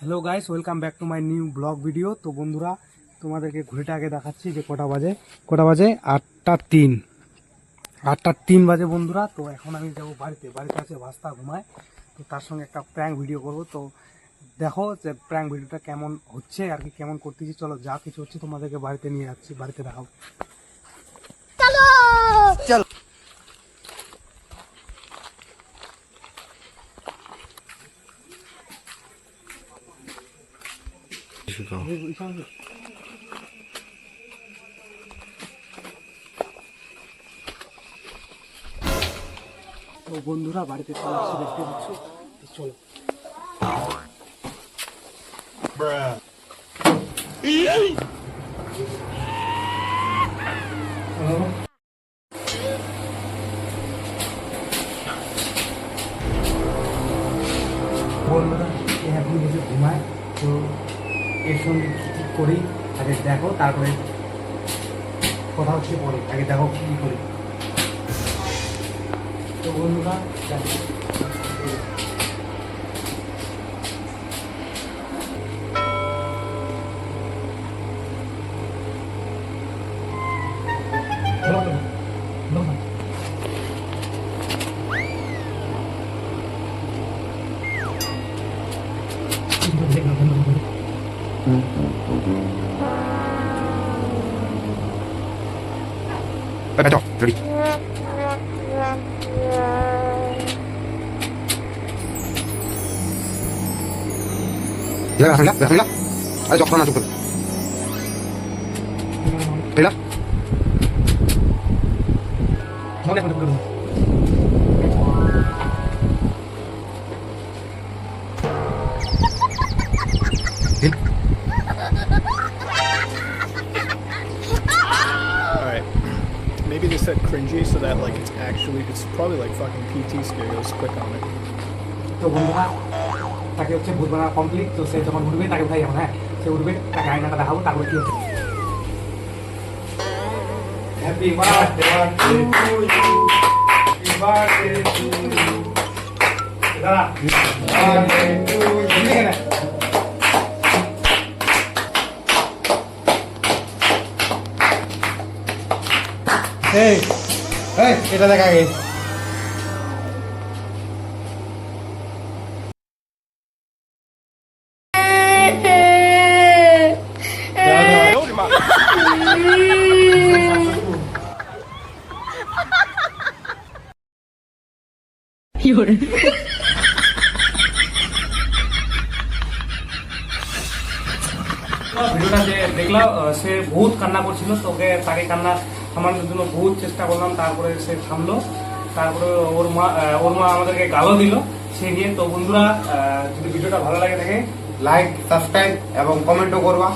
Hello guys, welcome back to my new blog video. তো বন্ধুরা, তোমাদেরকে ঘড়িটা আগে দেখাচ্ছি যে কটা বাজে 8টা 3। 8টা 3 বাজে বন্ধুরা। তো এখন আমি যাবো বাড়িতে আছে ভাস্তা ঘুমায়। তো তার সঙ্গে একটা প্র্যাঙ্ক ভিডিও করব। তো দেখো যে প্র্যাঙ্ক ভিডিওটা কেমন হচ্ছে আর কি, কেমন করতেছি। চলো, যা কিছু হচ্ছে তোমাদেরকে বাড়িতে নিয়ে যাচ্ছি, বাড়িতে দেখাবো। চলো। তো বন্ধুরা, বাড়িতে চলে আসছে, দেখতে পাচ্ছ। চলো। বন্ধুরা, এখন বসে ঘুমায়। তো এর সঙ্গে কী করি আগে দেখো, তারপরে কথা হচ্ছে পরে। আগে দেখো কী করি। তো বন্ধুরা দেখো, Attends, joli. Viens là, là. Allez, je reprends un peu. Et là Viens. Alright. Maybe they said cringy so that like it's probably like fucking PT scary. Let's click on it. তো বন্ধুরা, তাকে হচ্ছে ভূত বানা complete. তো সে যখন উঠবে তাকে উঠাই যাবো। হ্যাঁ, সে উঠবে, তাকে আয়নাটা দেখাবো, তারপর কি হচ্ছে। Happy birthday to you, happy birthday to you. দাদা, বার্থডে টু ইউ। এই এই এটা দেখা আগে। ভিডিওটা যে দেখলাম, সে বহুত কান্না করছিল। তাকে কান্না থামানোর জন্য বহুত চেষ্টা করলাম, তারপরে সে থামলো। তারপরে ওর মা আমাদেরকে গালও দিল সে গিয়ে। তো বন্ধুরা, যদি ভিডিওটা ভালো লাগে থাকে, লাইক, সাবস্ক্রাইব এবং কমেন্টও করবা।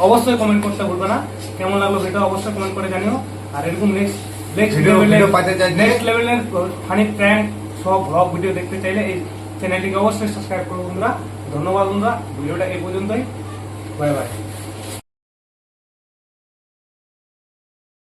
অবশ্যই কমেন্ট করতে ভুলবে না। কেমন লাগলো ভিডিও অবশ্যই কমেন্ট করে জানিও। আর এরকম নেক্সট লেভেলের ফানি প্র্যাঙ্ক সব ব্লগ ভিডিও দেখতে চাইলে এই চ্যানেলটিকে অবশ্যই সাবস্ক্রাইব করো বন্ধুরা। ধন্যবাদ বন্ধুরা, ভিডিওটা এই পর্যন্তই। Bye bye.